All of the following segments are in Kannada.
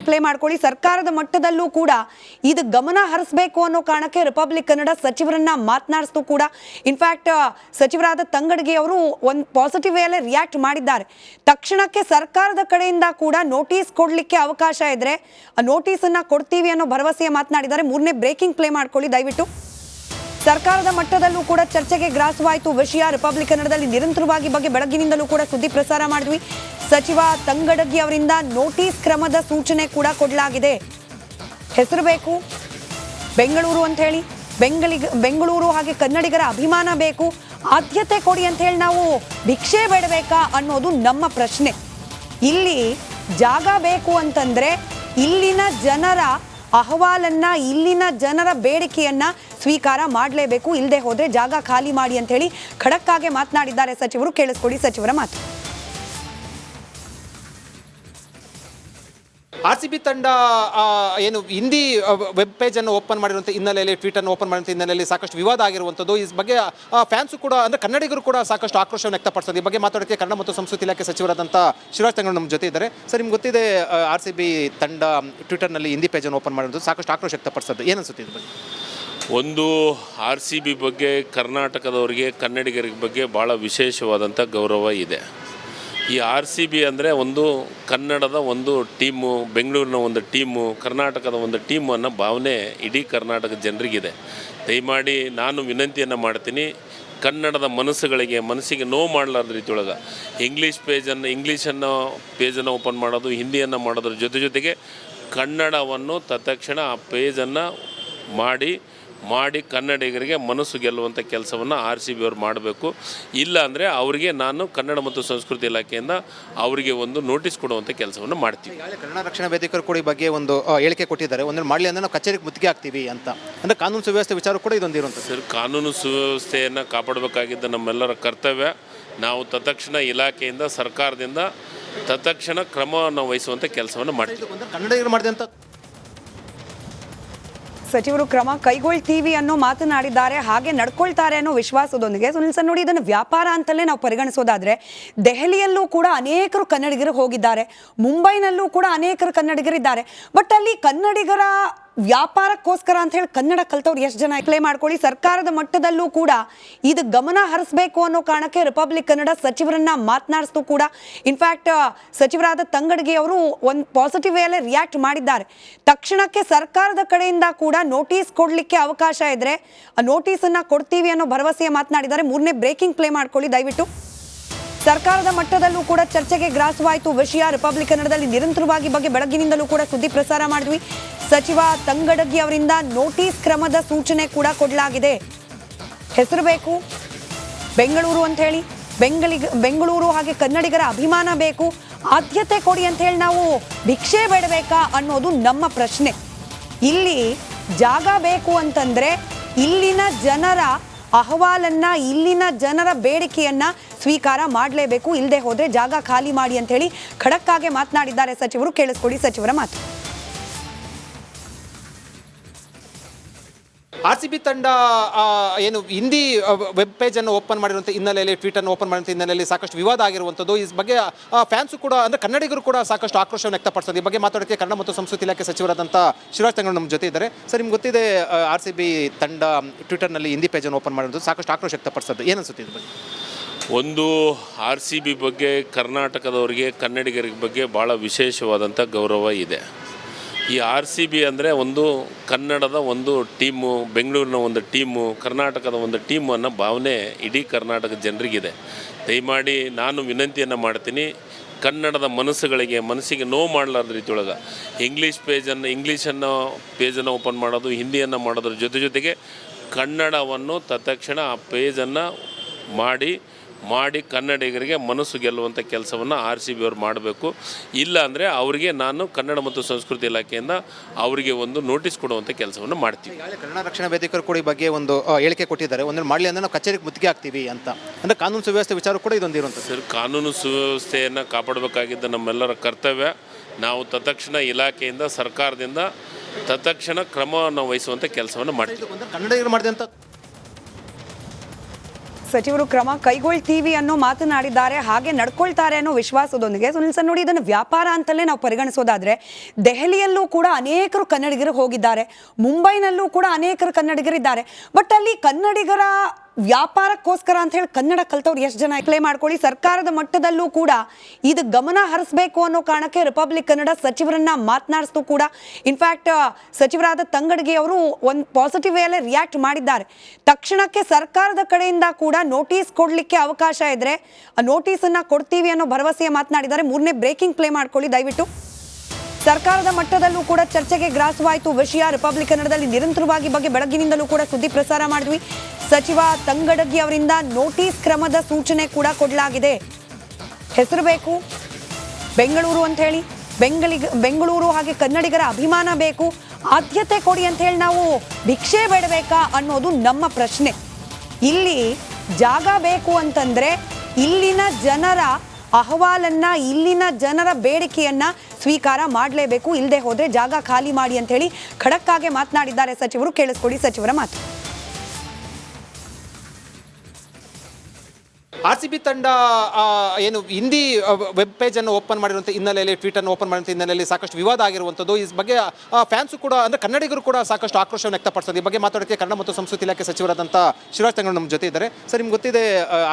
ಪ್ಲೇ ಮಾಡ್ಕೊಳ್ಳಿ. ಸರ್ಕಾರದ ಮಟ್ಟದಲ್ಲೂ ಕೂಡ ಇದು ಗಮನ ಹರಿಸಬೇಕು ಅನ್ನೋ ಕಾರಣಕ್ಕೆ ರಿಪಬ್ಲಿಕ್ ಕನ್ನಡ ಸಚಿವರನ್ನ ಮಾತನಾಡಿಸ್ತು ಕೂಡ. ಇನ್ಫ್ಯಾಕ್ಟ್ ಸಚಿವರಾದ ತಂಗಡಗಿ ಅವರು ಒಂದು ಪಾಸಿಟಿವ್ ವೇಯಲ್ಲಿ ರಿಯಾಕ್ಟ್ ಮಾಡಿದ್ದಾರೆ. ತಕ್ಷಣಕ್ಕೆ ಸರ್ಕಾರದ ಕಡೆಯಿಂದ ಕೂಡ ನೋಟಿಸ್ ಕೊಡ್ಲಿಕ್ಕೆ ಅವಕಾಶ ಇದ್ರೆ ನೋಟಿಸ್ ಅನ್ನ ಕೊಡ್ತೀವಿ ಅನ್ನೋ ಭರವಸೆಯ ಮಾತನಾಡಿದ್ದಾರೆ. ಮೂರನೇ ಬ್ರೇಕಿಂಗ್ ಪ್ಲೇ ಮಾಡ್ಕೊಳ್ಳಿ ದಯವಿಟ್ಟು. ಸರ್ಕಾರದ ಮಟ್ಟದಲ್ಲೂ ಕೂಡ ಚರ್ಚೆಗೆ ಗ್ರಾಸವಾಯಿತು ವಿಷಯ. ರಿಪಬ್ಲಿಕ್ ಕನ್ನಡದಲ್ಲಿ ನಿರಂತರವಾಗಿ ಬಗ್ಗೆ ಬೆಳಗ್ಗಿನಿಂದಲೂ ಕೂಡ ಸುದ್ದಿ ಪ್ರಸಾರ ಮಾಡಿದ್ವಿ. ಸಚಿವ ತಂಗಡಗಿ ಅವರಿಂದ ನೋಟಿಸ್ ಕ್ರಮದ ಸೂಚನೆ ಕೂಡ ಕೊಡಲಾಗಿದೆ. ಹೆಸರು ಬೇಕು ಬೆಂಗಳೂರು ಅಂತ ಹೇಳಿ, ಬೆಂಗಳೂರು ಹಾಗೆ ಕನ್ನಡಿಗರ ಅಭಿಮಾನ ಬೇಕು, ಆದ್ಯತೆ ಕೊಡಿ ಅಂತ ಹೇಳಿ ನಾವು ಭಿಕ್ಷೆ ಬೇಡಬೇಕಾ ಅನ್ನೋದು ನಮ್ಮ ಪ್ರಶ್ನೆ. ಇಲ್ಲಿ ಜಾಗ ಬೇಕು ಅಂತಂದ್ರೆ ಇಲ್ಲಿನ ಜನರ ಅಹವಾಲನ್ನ, ಇಲ್ಲಿನ ಜನರ ಬೇಡಿಕೆಯನ್ನ ಸ್ವೀಕಾರ ಮಾಡಲೇಬೇಕು. ಇಲ್ಲದೆ ಹೋದ್ರೆ ಜಾಗ ಖಾಲಿ ಮಾಡಿ ಅಂತ ಹೇಳಿ ಖಡಕ್ ಆಗಿ ಮಾತನಾಡಿದ್ದಾರೆ ಸಚಿವರು. ಕೇಳಿಸ್ಕೊಡಿ ಸಚಿವರ ಮಾತು. ಆರ್ಸಿಬಿ ತಂಡ ಏನು ಹಿಂದಿ ವೆಬ್ ಪೇಜನ್ನು ಓಪನ್ ಮಾಡಿರುವಂಥ ಹಿನ್ನೆಲೆಯಲ್ಲಿ, ಟ್ವೀಟನ್ನು ಓಪನ್ ಮಾಡಿರುವಂಥ ಹಿನ್ನೆಲೆಯಲ್ಲಿ ಸಾಕಷ್ಟು ವಿವಾದ ಆಗಿರುವಂಥದ್ದು. ಈ ಬಗ್ಗೆ ಫ್ಯಾನ್ಸು ಕೂಡ ಅಂದರೆ ಕನ್ನಡಿಗರು ಕೂಡ ಸಾಕಷ್ಟು ಆಕ್ರೋಶವನ್ನು ವ್ಯಕ್ತಪಡಿಸೋದು. ಈ ಬಗ್ಗೆ ಮಾತಾಡೋಕ್ಕೆ ಕನ್ನಡ ಮತ್ತು ಸಂಸ್ಕೃತಿ ಇಲಾಖೆ ಸಚಿವರಾದಂಥ ಶಿವರಾಜ್ ತಂಗಡಗಿ ನಮ್ಮ ಜೊತೆ ಇದ್ದಾರೆ. ಸರ್, ನಿಮ್ಗೆ ಗೊತ್ತಿದೆ ಆರ್ಸಿಬಿ ತಂಡ ಟ್ವಿಟರ್ನಲ್ಲಿ ಹಿಂದಿ ಪೇಜನ್ನು ಓಪನ್ ಮಾಡಿರೋದು, ಸಾಕಷ್ಟು ಆಕ್ರೋಶ ವ್ಯಕ್ತಪಡಿಸೋದು. ಏನು ಅನಿಸುತ್ತೆ ಇದ್ರ ಬಗ್ಗೆ? ಒಂದು ಆರ್ಸಿಬಿ ಬಗ್ಗೆ ಕರ್ನಾಟಕದವರಿಗೆ, ಕನ್ನಡಿಗರ ಬಗ್ಗೆ ಭಾಳ ವಿಶೇಷವಾದಂಥ ಗೌರವ ಇದೆ. ಈ ಆರ್ಸಿಬಿ ಅಂದರೆ ಒಂದು ಕನ್ನಡದ ಒಂದು ಟೀಮು, ಬೆಂಗಳೂರಿನ ಒಂದು ಟೀಮು, ಕರ್ನಾಟಕದ ಒಂದು ಟೀಮು ಅನ್ನೋ ಭಾವನೆ ಇಡೀ ಕರ್ನಾಟಕದ ಜನರಿಗಿದೆ. ದಯಮಾಡಿ ನಾನು ವಿನಂತಿಯನ್ನು ಮಾಡ್ತೀನಿ, ಕನ್ನಡದ ಮನಸ್ಸಿಗೆ ನೋವು ಮಾಡಲಾರ್ದ ರೀತಿಯೊಳಗೆ ಇಂಗ್ಲೀಷನ್ನು ಪೇಜನ್ನು ಓಪನ್ ಮಾಡೋದು, ಹಿಂದಿಯನ್ನು ಮಾಡೋದ್ರ ಜೊತೆಗೆ ಕನ್ನಡವನ್ನು ತತ್ಕ್ಷಣ ಆ ಪೇಜನ್ನು ಮಾಡಿ ಕನ್ನಡಿಗರಿಗೆ ಮನಸ್ಸು ಗೆಲ್ಲುವಂಥ ಕೆಲಸವನ್ನು ಆರ್ಸಿಬಿ ಅವರು ಮಾಡಬೇಕು. ಇಲ್ಲ ಅಂದರೆ ಅವರಿಗೆ ನಾನು ಕನ್ನಡ ಮತ್ತು ಸಂಸ್ಕೃತಿ ಇಲಾಖೆಯಿಂದ ಅವರಿಗೆ ಒಂದು ನೋಟಿಸ್ ಕೊಡುವಂಥ ಕೆಲಸವನ್ನು ಮಾಡ್ತೀವಿ. ಕನ್ನಡ ರಕ್ಷಣಾ ವೇದಿಕೆಯವರು ಕೂಡ ಈ ಬಗ್ಗೆ ಒಂದು ಹೇಳಿಕೆ ಕೊಟ್ಟಿದ್ದಾರೆ. ಒಂದು ಮಾಡಲಿ ಅಂದರೆ ನಾವು ಕಚೇರಿಗೆ ಮುತ್ತಿಗೆ ಆಗ್ತೀವಿ ಅಂತ. ಅಂದರೆ ಕಾನೂನು ಸುವ್ಯವಸ್ಥೆ ವಿಚಾರ ಕೂಡ ಇದೊಂದು ಇರುವಂಥ. ಸರ್, ಕಾನೂನು ಸುವ್ಯವಸ್ಥೆಯನ್ನು ಕಾಪಾಡಬೇಕಾಗಿದ್ದ ನಮ್ಮೆಲ್ಲರ ಕರ್ತವ್ಯ. ನಾವು ತತ್ಕ್ಷಣ ಇಲಾಖೆಯಿಂದ, ಸರ್ಕಾರದಿಂದ ತತ್ಕ್ಷಣ ಕ್ರಮವನ್ನು ವಹಿಸುವಂಥ ಕೆಲಸವನ್ನು ಮಾಡ್ತೀವಿ. ಕನ್ನಡಿಗರು ಮಾಡಿದಂಥ ಸಚಿವರು ಕ್ರಮ ಕೈಗೊಳ್ತೀವಿ ಅನ್ನೋ ಮಾತನಾಡಿದ್ದಾರೆ. ಹಾಗೆ ನಡ್ಕೊಳ್ತಾರೆ ಅನ್ನೋ ವಿಶ್ವಾಸದೊಂದಿಗೆ ಸುನಿಲ್ ಸರ್, ನೋಡಿ, ಇದನ್ನು ವ್ಯಾಪಾರ ಅಂತಲೇ ನಾವು ಪರಿಗಣಿಸೋದಾದ್ರೆ ದೆಹಲಿಯಲ್ಲೂ ಕೂಡ ಅನೇಕರು ಕನ್ನಡಿಗರು ಹೋಗಿದ್ದಾರೆ, ಮುಂಬೈನಲ್ಲೂ ಕೂಡ ಅನೇಕರು ಕನ್ನಡಿಗರಿದ್ದಾರೆ. ಬಟ್ ಅಲ್ಲಿ ಕನ್ನಡಿಗರ ವ್ಯಾಪಾರಕ್ಕೋಸ್ಕರ ಅಂತ ಹೇಳಿ ಕನ್ನಡ ಕಲ್ತವ್ರು ಎಷ್ಟು ಜನ ಪ್ಲೇ ಮಾಡ್ಕೊಳ್ಳಿ. ಸರ್ಕಾರದ ಮಟ್ಟದಲ್ಲೂ ಕೂಡ ಇದು ಗಮನ ಹರಿಸಬೇಕು ಅನ್ನೋ ಕಾರಣಕ್ಕೆ ರಿಪಬ್ಲಿಕ್ ಕನ್ನಡ ಸಚಿವರನ್ನ ಮಾತನಾಡಿಸ್ತು ಕೂಡ. ಇನ್ಫ್ಯಾಕ್ಟ್ ಸಚಿವರಾದ ತಂಗಡಗಿ ಅವರು ಒಂದು ಪಾಸಿಟಿವ್ ವೇಯಲ್ಲಿ ರಿಯಾಕ್ಟ್ ಮಾಡಿದ್ದಾರೆ. ತಕ್ಷಣಕ್ಕೆ ಸರ್ಕಾರದ ಕಡೆಯಿಂದ ಕೂಡ ನೋಟಿಸ್ ಕೊಡ್ಲಿಕ್ಕೆ ಅವಕಾಶ ಇದ್ರೆ ನೋಟಿಸ್ ಅನ್ನ ಕೊಡ್ತೀವಿ ಅನ್ನೋ ಭರವಸೆಯ ಮಾತನಾಡಿದ್ದಾರೆ. ಮೂರನೇ ಬ್ರೇಕಿಂಗ್ ಪ್ಲೇ ಮಾಡ್ಕೊಳ್ಳಿ ದಯವಿಟ್ಟು. ಸರ್ಕಾರದ ಮಟ್ಟದಲ್ಲೂ ಕೂಡ ಚರ್ಚೆಗೆ ಗ್ರಾಸವಾಯಿತು ವಿಷಯ. ರಿಪಬ್ಲಿಕ್ ಕನ್ನಡದಲ್ಲಿ ನಿರಂತರವಾಗಿ ಬಗ್ಗೆ ಬೆಳಗ್ಗಿನಿಂದಲೂ ಕೂಡ ಸುದ್ದಿ ಪ್ರಸಾರ ಮಾಡಿದ್ವಿ. ಸಚಿವ ತಂಗಡಗಿ ಅವರಿಂದ ನೋಟಿಸ್ ಕ್ರಮದ ಸೂಚನೆ ಕೂಡ ಕೊಡಲಾಗಿದೆ. ಹೆಸರು ಬೇಕು ಬೆಂಗಳೂರು ಅಂತ ಹೇಳಿ, ಬೆಂಗಳೂರು ಹಾಗೆ ಕನ್ನಡಿಗರ ಅಭಿಮಾನ ಬೇಕು, ಆದ್ಯತೆ ಕೊಡಿ ಅಂತ ಹೇಳಿ ನಾವು ಭಿಕ್ಷೆ ಬೇಡಬೇಕಾ ಅನ್ನೋದು ನಮ್ಮ ಪ್ರಶ್ನೆ. ಇಲ್ಲಿ ಜಾಗ ಬೇಕು ಅಂತಂದ್ರೆ ಇಲ್ಲಿನ ಜನರ ಅಹವಾಲನ್ನ, ಇಲ್ಲಿನ ಜನರ ಬೇಡಿಕೆಯನ್ನ ಸ್ವೀಕಾರ ಮಾಡಲೇಬೇಕು. ಇಲ್ಲದೆ ಹೋದ್ರೆ ಜಾಗ ಖಾಲಿ ಮಾಡಿ ಅಂತ ಹೇಳಿ ಖಡಕ್ ಆಗಿ ಮಾತನಾಡಿದ್ದಾರೆ ಸಚಿವರು. ಕೇಳಿಸ್ಕೊಡಿ ಸಚಿವರ ಮಾತು. ಆರ್ಸಿಬಿ ತಂಡ ಏನು ಹಿಂದಿ ವೆಬ್ ಪೇಜನ್ನು ಓಪನ್ ಮಾಡಿರುವಂಥ ಹಿನ್ನೆಲೆಯಲ್ಲಿ, ಟ್ವೀಟನ್ನು ಓಪನ್ ಮಾಡಿರುವಂಥ ಹಿನ್ನೆಲೆಯಲ್ಲಿ ಸಾಕಷ್ಟು ವಿವಾದ ಆಗಿರುವಂಥದ್ದು. ಈ ಬಗ್ಗೆ ಫ್ಯಾನ್ಸು ಕೂಡ ಅಂದರೆ ಕನ್ನಡಿಗರು ಕೂಡ ಸಾಕಷ್ಟು ಆಕ್ರೋಶವನ್ನು ವ್ಯಕ್ತಪಡಿಸೋದು. ಈ ಬಗ್ಗೆ ಮಾತಾಡೋಕ್ಕೆ ಕನ್ನಡ ಮತ್ತು ಸಂಸ್ಕೃತಿ ಇಲಾಖೆ ಸಚಿವರಾದಂಥ ಶಿವರಾಜ್ ತಂಗಡಗಿ ನಮ್ಮ ಜೊತೆ ಇದ್ದಾರೆ. ಸರ್, ನಿಮ್ಗೆ ಗೊತ್ತಿದೆ ಆರ್ಸಿಬಿ ತಂಡ ಟ್ವಿಟರ್ನಲ್ಲಿ ಹಿಂದಿ ಪೇಜನ್ನು ಓಪನ್ ಮಾಡಿರೋದು, ಸಾಕಷ್ಟು ಆಕ್ರೋಶ ವ್ಯಕ್ತಪಡಿಸೋದು. ಏನು ಅನಿಸುತ್ತೆ ಇದ್ರ ಬಗ್ಗೆ? ಒಂದು ಆರ್ಸಿಬಿ ಬಗ್ಗೆ ಕರ್ನಾಟಕದವರಿಗೆ, ಕನ್ನಡಿಗರ ಬಗ್ಗೆ ಭಾಳ ವಿಶೇಷವಾದಂಥ ಗೌರವ ಇದೆ. ಈ ಆರ್ಸಿಬಿ ಅಂದರೆ ಒಂದು ಕನ್ನಡದ ಒಂದು ಟೀಮು, ಬೆಂಗಳೂರಿನ ಒಂದು ಟೀಮು, ಕರ್ನಾಟಕದ ಒಂದು ಟೀಮು ಅನ್ನೋ ಭಾವನೆ ಇಡೀ ಕರ್ನಾಟಕದ ಜನರಿಗಿದೆ. ದಯಮಾಡಿ ನಾನು ವಿನಂತಿಯನ್ನು ಮಾಡ್ತೀನಿ, ಕನ್ನಡದ ಮನಸ್ಸಿಗೆ ನೋವು ಮಾಡಲಾರ್ದ ರೀತಿಯೊಳಗೆ ಇಂಗ್ಲೀಷನ್ನು ಪೇಜನ್ನು ಓಪನ್ ಮಾಡೋದು, ಹಿಂದಿಯನ್ನು ಮಾಡೋದ್ರ ಜೊತೆಗೆ ಕನ್ನಡವನ್ನು ತತ್ಕ್ಷಣ ಆ ಪೇಜನ್ನು ಮಾಡಿ ಕನ್ನಡಿಗರಿಗೆ ಮನಸ್ಸು ಗೆಲ್ಲುವಂಥ ಕೆಲಸವನ್ನು ಆರ್ಸಿಬಿ ಅವರು ಮಾಡಬೇಕು. ಇಲ್ಲ ಅಂದರೆ ಅವರಿಗೆ ನಾನು ಕನ್ನಡ ಮತ್ತು ಸಂಸ್ಕೃತಿ ಇಲಾಖೆಯಿಂದ ಅವರಿಗೆ ಒಂದು ನೋಟಿಸ್ ಕೊಡುವಂಥ ಕೆಲಸವನ್ನು ಮಾಡ್ತೀವಿ. ಕನ್ನಡ ರಕ್ಷಣಾ ವೇದಿಕೆಯವರು ಕೂಡ ಈ ಬಗ್ಗೆ ಒಂದು ಹೇಳಿಕೆ ಕೊಟ್ಟಿದ್ದಾರೆ. ಒಂದು ಮಾಡಲಿ ಅಂದರೆ ನಾವು ಕಚೇರಿಗೆ ಮುತ್ತಿಗೆ ಆಗ್ತೀವಿ ಅಂತ. ಅಂದರೆ ಕಾನೂನು ಸುವ್ಯವಸ್ಥೆ ವಿಚಾರ ಕೂಡ ಇದೊಂದು ಇರುವಂಥ. ಸರ್, ಕಾನೂನು ಸುವ್ಯವಸ್ಥೆಯನ್ನು ಕಾಪಾಡಬೇಕಾಗಿದ್ದ ನಮ್ಮೆಲ್ಲರ ಕರ್ತವ್ಯ. ನಾವು ತತ್ಕ್ಷಣ ಇಲಾಖೆಯಿಂದ, ಸರ್ಕಾರದಿಂದ ತತ್ಕ್ಷಣ ಕ್ರಮವನ್ನು ವಹಿಸುವಂಥ ಕೆಲಸವನ್ನು ಮಾಡ್ತೀವಿ. ಕನ್ನಡಿಗರು ಮಾಡಿದಂಥ ಸಚಿವರು ಕ್ರಮ ಕೈಗೊಳ್ತೀವಿ ಅನ್ನೋ ಮಾತನಾಡಿದ್ದಾರೆ, ಹಾಗೆ ನಡ್ಕೊಳ್ತಾರೆ ಅನ್ನೋ ವಿಶ್ವಾಸದೊಂದಿಗೆ. ಸುನಿಲ್ ಸರ್ ನೋಡಿ, ಇದನ್ನು ವ್ಯಾಪಾರ ಅಂತಲೇ ನಾವು ಪರಿಗಣಿಸೋದಾದ್ರೆ ದೆಹಲಿಯಲ್ಲೂ ಕೂಡ ಅನೇಕರು ಕನ್ನಡಿಗರು ಹೋಗಿದ್ದಾರೆ, ಮುಂಬೈನಲ್ಲೂ ಕೂಡ ಅನೇಕರು ಕನ್ನಡಿಗರಿದ್ದಾರೆ. ಬಟ್ ಅಲ್ಲಿ ಕನ್ನಡಿಗರ ವ್ಯಾಪಾರಕ್ಕೋಸ್ಕರ ಅಂತ ಹೇಳಿ ಕನ್ನಡ ಕಲ್ತವ್ರು ಎಷ್ಟು ಜನ ಪ್ಲೇ ಮಾಡ್ಕೊಳ್ಳಿ. ಸರ್ಕಾರದ ಮಟ್ಟದಲ್ಲೂ ಕೂಡ ಇದು ಗಮನ ಹರಿಸಬೇಕು ಅನ್ನೋ ಕಾರಣಕ್ಕೆ ರಿಪಬ್ಲಿಕ್ ಕನ್ನಡ ಸಚಿವರನ್ನ ಮಾತನಾಡಿಸ್ತು ಕೂಡ. ಇನ್ಫ್ಯಾಕ್ಟ್ ಸಚಿವರಾದ ತಂಗಡಗಿ ಅವರು ಒಂದು ಪಾಸಿಟಿವ್ ವೇಲೆ ರಿಯಾಕ್ಟ್ ಮಾಡಿದ್ದಾರೆ. ತಕ್ಷಣಕ್ಕೆ ಸರ್ಕಾರದ ಕಡೆಯಿಂದ ಕೂಡ ನೋಟಿಸ್ ಕೊಡ್ಲಿಕ್ಕೆ ಅವಕಾಶ ಇದ್ರೆ ಆ ನೋಟಿಸನ್ನ ಕೊಡ್ತೀವಿ ಅನ್ನೋ ಭರವಸೆಯ ಮಾತನಾಡಿದ್ದಾರೆ. ಮೂರನೇ ಬ್ರೇಕಿಂಗ್ ಪ್ಲೇ ಮಾಡ್ಕೊಳ್ಳಿ ದಯವಿಟ್ಟು. ಸರ್ಕಾರದ ಮಟ್ಟದಲ್ಲೂ ಕೂಡ ಚರ್ಚೆಗೆ ಗ್ರಾಸವಾಯಿತು ವಿಷಯ. ರಿಪಬ್ಲಿಕ್ ಕನ್ನಡದಲ್ಲಿ ನಿರಂತರವಾಗಿ ಬಗ್ಗೆ ಬೆಳಗ್ಗಿನಿಂದಲೂ ಕೂಡ ಸುದ್ದಿ ಪ್ರಸಾರ ಮಾಡಿದ್ವಿ. ಸಚಿವ ತಂಗಡಗಿ ಅವರಿಂದ ನೋಟಿಸ್ ಕ್ರಮದ ಸೂಚನೆ ಕೂಡ ಕೊಡಲಾಗಿದೆ. ಹೆಸರು ಬೇಕು ಬೆಂಗಳೂರು ಅಂತ ಹೇಳಿ, ಬೆಂಗಳೂರು ಹಾಗೆ ಕನ್ನಡಿಗರ ಅಭಿಮಾನ ಬೇಕು, ಆದ್ಯತೆ ಕೊಡಿ ಅಂತ ಹೇಳಿ ನಾವು ಭಿಕ್ಷೆ ಬೇಡಬೇಕಾ ಅನ್ನೋದು ನಮ್ಮ ಪ್ರಶ್ನೆ. ಇಲ್ಲಿ ಜಾಗ ಬೇಕು ಅಂತಂದ್ರೆ ಇಲ್ಲಿನ ಜನರ ಅಹವಾಲನ್ನ, ಇಲ್ಲಿನ ಜನರ ಬೇಡಿಕೆಯನ್ನ ಸ್ವೀಕಾರ ಮಾಡಲೇಬೇಕು. ಇಲ್ಲದೆ ಹೋದ್ರೆ ಜಾಗ ಖಾಲಿ ಮಾಡಿ ಅಂತ ಹೇಳಿ ಖಡಕ್ ಆಗಿ ಮಾತನಾಡಿದ್ದಾರೆ ಸಚಿವರು. ಕೇಳಿಸ್ಕೊಡಿ ಸಚಿವರ ಮಾತು. RCB ತಂಡ ಏನು ಹಿಂದಿ ವೆಬ್ ಪೇಜ್ ಅನ್ನು ಓಪನ್ ಮಾಡಿರುವಂಥ ಹಿನ್ನೆಲೆಯಲ್ಲಿ, ಟ್ವೀಟ್ ಅನ್ನು ಓಪನ್ ಮಾಡಿರುವಂಥ ಹಿನ್ನೆಲೆಯಲ್ಲಿ ಸಾಕಷ್ಟು ವಿವಾದ ಆಗಿರುವಂಥದ್ದು. ಈ ಬಗ್ಗೆ ಫ್ಯಾನ್ಸು ಕೂಡ ಅಂದರೆ ಕನ್ನಡಿಗರು ಕೂಡ ಸಾಕಷ್ಟು ಆಕ್ರೋಶವನ್ನು ವ್ಯಕ್ತಪಡಿಸೋದು. ಈ ಬಗ್ಗೆ ಮಾತಾಡೋಕ್ಕೆ ಕನ್ನಡ ಮತ್ತು ಸಂಸ್ಕೃತಿ ಇಲಾಖೆ ಸಚಿವರಾದಂಥ ಶಿವರಾಜ್ ತಂಗಡಗಿ ನಮ್ಮ ಜೊತೆ ಇದ್ದಾರೆ. ಸರ್, ನಿಮ್ಗೆ ಗೊತ್ತಿದೆ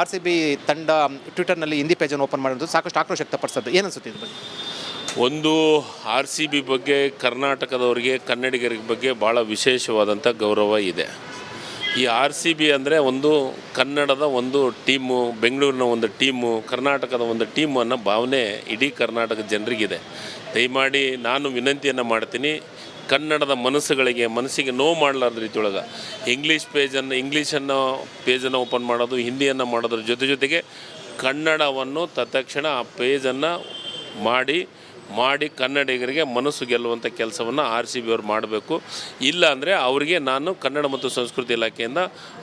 RCB ತಂಡ ಟ್ವಿಟರ್ನಲ್ಲಿ ಹಿಂದಿ ಪೇಜನ್ನು ಓಪನ್ ಮಾಡಿರೋದು, ಸಾಕಷ್ಟು ಆಕ್ರೋಶ ವ್ಯಕ್ತಪಡಿಸೋದು. ಏನು ಅನ್ಸುತ್ತೆ ಇದ್ರ ಬಗ್ಗೆ? ಒಂದು RCB ಬಗ್ಗೆ ಕರ್ನಾಟಕದವರಿಗೆ, ಕನ್ನಡಿಗರ ಬಗ್ಗೆ ಭಾಳ ವಿಶೇಷವಾದಂಥ ಗೌರವ ಇದೆ. ಈ RCB ಅಂದರೆ ಒಂದು ಕನ್ನಡದ ಒಂದು ಟೀಮು, ಬೆಂಗಳೂರಿನ ಒಂದು ಟೀಮು, ಕರ್ನಾಟಕದ ಒಂದು ಟೀಮು ಅನ್ನೋ ಭಾವನೆ ಇಡೀ ಕರ್ನಾಟಕದ ಜನರಿಗಿದೆ. ದಯಮಾಡಿ ನಾನು ವಿನಂತಿಯನ್ನು ಮಾಡ್ತೀನಿ, ಕನ್ನಡದ ಮನಸ್ಸಿಗೆ ನೋವು ಮಾಡಲಾರ್ದ ರೀತಿಯೊಳಗೆ ಇಂಗ್ಲೀಷನ್ನು ಪೇಜನ್ನು ಓಪನ್ ಮಾಡೋದು, ಹಿಂದಿಯನ್ನು ಮಾಡೋದ್ರ ಜೊತೆಗೆ ಕನ್ನಡವನ್ನು ತತ್ಕ್ಷಣ ಆ ಪೇಜನ್ನು ಮಾಡಿ ಕನ್ನಡಿಗರಿಗೆ ಮನಸ್ಸು ಗೆಲ್ಲುವಂಥ ಕೆಲಸವನ್ನು RCB ಅವರು ಮಾಡಬೇಕು. ಇಲ್ಲ ಅಂದರೆ ಅವರಿಗೆ ನಾನು ಕನ್ನಡ ಮತ್ತು ಸಂಸ್ಕೃತಿ ಇಲಾಖೆಯಿಂದ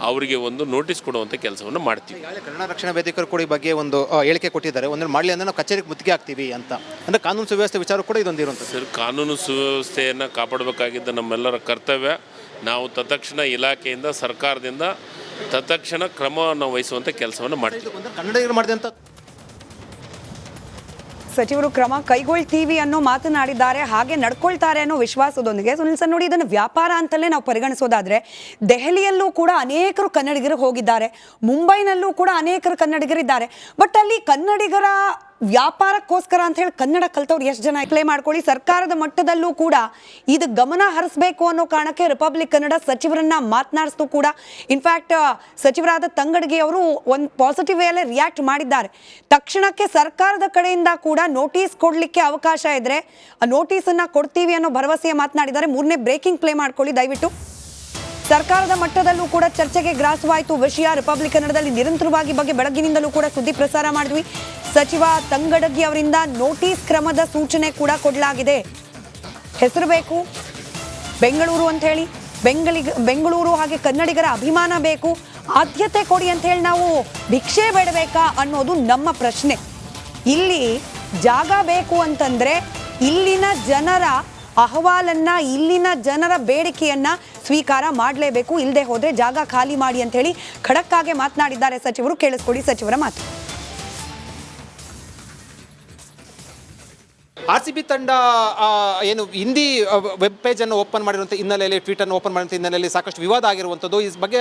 ಅವರಿಗೆ ಒಂದು ನೋಟಿಸ್ ಕೊಡುವಂಥ ಕೆಲಸವನ್ನು ಮಾಡ್ತೀವಿ. ಕನ್ನಡ ರಕ್ಷಣಾ ವೇದಿಕೆಯವರು ಕೂಡ ಈ ಬಗ್ಗೆ ಒಂದು ಹೇಳಿಕೆ ಕೊಟ್ಟಿದ್ದಾರೆ. ಒಂದು ಮಾಡಲಿ ಅಂದರೆ ನಾವು ಕಚೇರಿಗೆ ಮುತ್ತಿಗೆ ಆಗ್ತೀವಿ ಅಂತ. ಅಂದರೆ ಕಾನೂನು ಸುವ್ಯವಸ್ಥೆ ವಿಚಾರ ಕೂಡ ಇದೊಂದು ಇರುವಂಥ. ಸರ್, ಕಾನೂನು ಸುವ್ಯವಸ್ಥೆಯನ್ನು ಕಾಪಾಡಬೇಕಾಗಿದ್ದ ನಮ್ಮೆಲ್ಲರ ಕರ್ತವ್ಯ. ನಾವು ತತ್ಕ್ಷಣ ಇಲಾಖೆಯಿಂದ, ಸರ್ಕಾರದಿಂದ ತತ್ಕ್ಷಣ ಕ್ರಮವನ್ನು ವಹಿಸುವಂಥ ಕೆಲಸವನ್ನು ಮಾಡ್ತೀವಿ. ಕನ್ನಡಿಗರು ಮಾಡಿದಂಥ ಸಚಿವರು ಕ್ರಮ ಕೈಗೊಳ್ತೀವಿ ಅನ್ನೋ ಮಾತನಾಡಿದ್ದಾರೆ, ಹಾಗೆ ನಡ್ಕೊಳ್ತಾರೆ ಅನ್ನೋ ವಿಶ್ವಾಸದೊಂದಿಗೆ. ಸುನಿಲ್ ಸರ್ ನೋಡಿ, ಇದನ್ನು ವ್ಯಾಪಾರ ಅಂತಲೇ ನಾವು ಪರಿಗಣಿಸೋದಾದ್ರೆ ದೆಹಲಿಯಲ್ಲೂ ಕೂಡ ಅನೇಕರು ಕನ್ನಡಿಗರು ಹೋಗಿದ್ದಾರೆ, ಮುಂಬೈನಲ್ಲೂ ಕೂಡ ಅನೇಕರು ಕನ್ನಡಿಗರಿದ್ದಾರೆ. ಬಟ್ ಅಲ್ಲಿ ಕನ್ನಡಿಗರ ವ್ಯಾಪಾರಕ್ಕೋಸ್ಕರ ಅಂತ ಹೇಳಿ ಕನ್ನಡ ಕಲ್ತವ್ರು ಎಷ್ಟು ಜನ ಪ್ಲೇ ಮಾಡ್ಕೊಳ್ಳಿ. ಸರ್ಕಾರದ ಮಟ್ಟದಲ್ಲೂ ಕೂಡ ಇದು ಗಮನ ಹರಿಸಬೇಕು ಅನ್ನೋ ಕಾರಣಕ್ಕೆ ರಿಪಬ್ಲಿಕ್ ಕನ್ನಡ ಸಚಿವರನ್ನ ಮಾತನಾಡಿಸ್ತು ಕೂಡ. ಇನ್ಫ್ಯಾಕ್ಟ್ ಸಚಿವರಾದ ತಂಗಡಗಿ ಅವರು ಒಂದು ಪಾಸಿಟಿವ್ ವೇಲೆ ರಿಯಾಕ್ಟ್ ಮಾಡಿದ್ದಾರೆ. ತಕ್ಷಣಕ್ಕೆ ಸರ್ಕಾರದ ಕಡೆಯಿಂದ ಕೂಡ ನೋಟಿಸ್ ಕೊಡ್ಲಿಕ್ಕೆ ಅವಕಾಶ ಇದ್ರೆ ಆ ನೋಟಿಸನ್ನ ಕೊಡ್ತೀವಿ ಅನ್ನೋ ಭರವಸೆಯ ಮಾತನಾಡಿದ್ದಾರೆ. ಮೂರನೇ ಬ್ರೇಕಿಂಗ್ ಪ್ಲೇ ಮಾಡ್ಕೊಳ್ಳಿ ದಯವಿಟ್ಟು. ಸರ್ಕಾರದ ಮಟ್ಟದಲ್ಲೂ ಕೂಡ ಚರ್ಚೆಗೆ ಗ್ರಾಸವಾಯಿತು ವಿಷಯ. ರಿಪಬ್ಲಿಕ್ ಕನ್ನಡದಲ್ಲಿ ನಿರಂತರವಾಗಿ ಬಗ್ಗೆ ಬೆಳಗ್ಗಿನಿಂದಲೂ ಕೂಡ ಸುದ್ದಿ ಪ್ರಸಾರ ಮಾಡಿದ್ವಿ. ಸಚಿವ ತಂಗಡಗಿ ಅವರಿಂದ ನೋಟಿಸ್ ಕ್ರಮದ ಸೂಚನೆ ಕೂಡ ಕೊಡಲಾಗಿದೆ. ಹೆಸರು ಬೇಕು ಬೆಂಗಳೂರು ಅಂತ ಹೇಳಿ, ಬೆಂಗಳೂರು ಹಾಗೆ ಕನ್ನಡಿಗರ ಅಭಿಮಾನ ಬೇಕು, ಆದ್ಯತೆ ಕೊಡಿ ಅಂತ ಹೇಳಿ ನಾವು ಭಿಕ್ಷೆ ಬೇಡಬೇಕಾ ಅನ್ನೋದು ನಮ್ಮ ಪ್ರಶ್ನೆ. ಇಲ್ಲಿ ಜಾಗ ಬೇಕು ಅಂತಂದ್ರೆ ಇಲ್ಲಿನ ಜನರ ಅಹವಾಲನ್ನ, ಇಲ್ಲಿನ ಜನರ ಬೇಡಿಕೆಯನ್ನ ಸ್ವೀಕಾರ ಮಾಡಲೇಬೇಕು. ಇಲ್ಲದೆ ಹೋದ್ರೆ ಜಾಗ ಖಾಲಿ ಮಾಡಿ ಅಂತ ಹೇಳಿ ಖಡಕ್ ಆಗಿ ಮಾತನಾಡಿದ್ದಾರೆ ಸಚಿವರು. ಕೇಳಿಸ್ಕೊಡಿ ಸಚಿವರ ಮಾತು. RCB ತಂಡ ಏನು ಹಿಂದಿ ವೆಬ್ ಪೇಜ್ ಅನ್ನು ಓಪನ್ ಮಾಡಿರುವಂಥ ಹಿನ್ನೆಲೆಯಲ್ಲಿ, ಟ್ವೀಟ್ ಅನ್ನು ಓಪನ್ ಮಾಡಿರುವಂಥ ಹಿನ್ನೆಲೆಯಲ್ಲಿ ಸಾಕಷ್ಟು ವಿವಾದ ಆಗಿರುವಂಥದ್ದು. ಈ ಬಗ್ಗೆ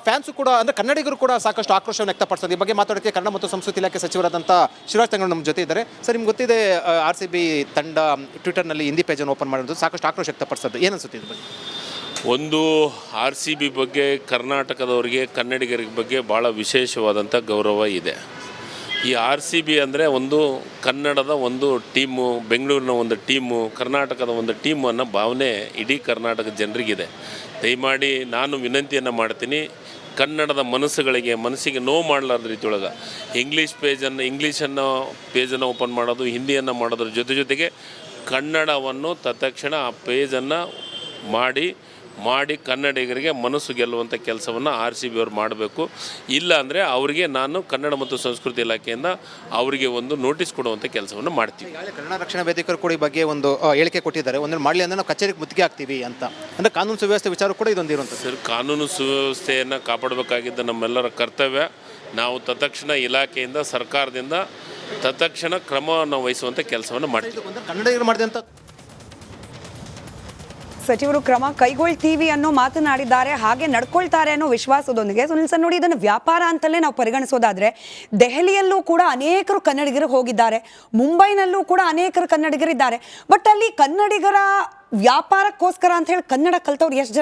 ಫ್ಯಾನ್ಸು ಕೂಡ ಅಂದರೆ ಕನ್ನಡಿಗರು ಕೂಡ ಸಾಕಷ್ಟು ಆಕ್ರೋಶವನ್ನು ವ್ಯಕ್ತಪಡಿಸೋದು. ಈ ಬಗ್ಗೆ ಮಾತಾಡೋಕ್ಕೆ ಕನ್ನಡ ಮತ್ತು ಸಂಸ್ಕೃತಿ ಇಲಾಖೆ ಸಚಿವರಾದಂಥ ಶಿವರಾಜ್ ತಂಗಡಗಿ ನಮ್ಮ ಜೊತೆ ಇದ್ದಾರೆ. ಸರ್, ನಿಮ್ಗೆ ಗೊತ್ತಿದೆ RCB ತಂಡ ಟ್ವಿಟರ್ನಲ್ಲಿ ಹಿಂದಿ ಪೇಜನ್ನು ಓಪನ್ ಮಾಡಿರೋದು, ಸಾಕಷ್ಟು ಆಕ್ರೋಶ ವ್ಯಕ್ತಪಡಿಸೋದು. ಏನು ಅನ್ಸುತ್ತೆ ಇದ್ರ ಬಗ್ಗೆ? ಒಂದು RCB ಬಗ್ಗೆ ಕರ್ನಾಟಕದವರಿಗೆ, ಕನ್ನಡಿಗರ ಬಗ್ಗೆ ಭಾಳ ವಿಶೇಷವಾದಂಥ ಗೌರವ ಇದೆ. ಈ RCB ಅಂದರೆ ಒಂದು ಕನ್ನಡದ ಒಂದು ಟೀಮು, ಬೆಂಗಳೂರಿನ ಒಂದು ಟೀಮು, ಕರ್ನಾಟಕದ ಒಂದು ಟೀಮು ಅನ್ನೋ ಭಾವನೆ ಇಡೀ ಕರ್ನಾಟಕದ ಜನರಿಗಿದೆ. ದಯಮಾಡಿ ನಾನು ವಿನಂತಿಯನ್ನು ಮಾಡ್ತೀನಿ, ಕನ್ನಡದ ಮನಸ್ಸಿಗೆ ನೋವು ಮಾಡಲಾರ್ದ ರೀತಿಯೊಳಗೆ ಇಂಗ್ಲೀಷನ್ನು ಪೇಜನ್ನು ಓಪನ್ ಮಾಡೋದು, ಹಿಂದಿಯನ್ನು ಮಾಡೋದ್ರ ಜೊತೆಗೆ ಕನ್ನಡವನ್ನು ತತ್ಕ್ಷಣ ಆ ಪೇಜನ್ನು ಮಾಡಿ ಕನ್ನಡಿಗರಿಗೆ ಮನಸ್ಸು ಗೆಲ್ಲುವಂಥ ಕೆಲಸವನ್ನು RCB ಅವರು ಮಾಡಬೇಕು. ಇಲ್ಲ ಅಂದರೆ ಅವರಿಗೆ ನಾನು ಕನ್ನಡ ಮತ್ತು ಸಂಸ್ಕೃತಿ ಇಲಾಖೆಯಿಂದ ಅವರಿಗೆ ಒಂದು ನೋಟಿಸ್ ಕೊಡುವಂಥ ಕೆಲಸವನ್ನು ಮಾಡ್ತೀವಿ. ಕನ್ನಡ ರಕ್ಷಣಾ ವೇದಿಕೆಯವರು ಕೂಡ ಈ ಬಗ್ಗೆ ಒಂದು ಹೇಳಿಕೆ ಕೊಟ್ಟಿದ್ದಾರೆ. ಒಂದು ಮಾಡಲಿ ಅಂದರೆ ನಾವು ಕಚೇರಿಗೆ ಮುತ್ತಿಗೆ ಆಗ್ತೀವಿ ಅಂತ. ಅಂದರೆ ಕಾನೂನು ಸುವ್ಯವಸ್ಥೆ ವಿಚಾರ ಕೂಡ ಇದೊಂದು ಇರುವಂಥ. ಸರ್, ಕಾನೂನು ಸುವ್ಯವಸ್ಥೆಯನ್ನು ಕಾಪಾಡಬೇಕಾಗಿದ್ದ ನಮ್ಮೆಲ್ಲರ ಕರ್ತವ್ಯ. ನಾವು ತತ್ಕ್ಷಣ ಇಲಾಖೆಯಿಂದ ಸರ್ಕಾರದಿಂದ ತತ್ಕ್ಷಣ ಕ್ರಮವನ್ನು ವಹಿಸುವಂಥ ಕೆಲಸವನ್ನು ಮಾಡ್ತೀವಿ. ಕನ್ನಡಿಗರು ಮಾಡಿದಂಥ ಸಚಿವರು ಕ್ರಮ ಕೈಗೊಳ್ತೀವಿ ಅನ್ನೋ ಮಾತನಾಡಿದ್ದಾರೆ, ಹಾಗೆ ನಡ್ಕೊಳ್ತಾರೆ ಅನ್ನೋ ವಿಶ್ವಾಸದೊಂದಿಗೆ ಸುನಿಲ್ ಸರ್ ನೋಡಿ, ಇದನ್ನು ವ್ಯಾಪಾರ ಅಂತಲೇ ನಾವು ಪರಿಗಣಿಸೋದಾದ್ರೆ ದೆಹಲಿಯಲ್ಲೂ ಕೂಡ ಅನೇಕರು ಕನ್ನಡಿಗರು ಹೋಗಿದ್ದಾರೆ, ಮುಂಬೈನಲ್ಲೂ ಕೂಡ ಅನೇಕರು ಕನ್ನಡಿಗರಿದ್ದಾರೆ. ಬಟ್ ಅಲ್ಲಿ ಕನ್ನಡಿಗರ ವ್ಯಾಪಾರಕ್ಕೋಸ್ಕರ ಅಂತ ಹೇಳಿ ಕನ್ನಡ ಕಲ್ತವ್ರು ಎಷ್ಟು ಜನ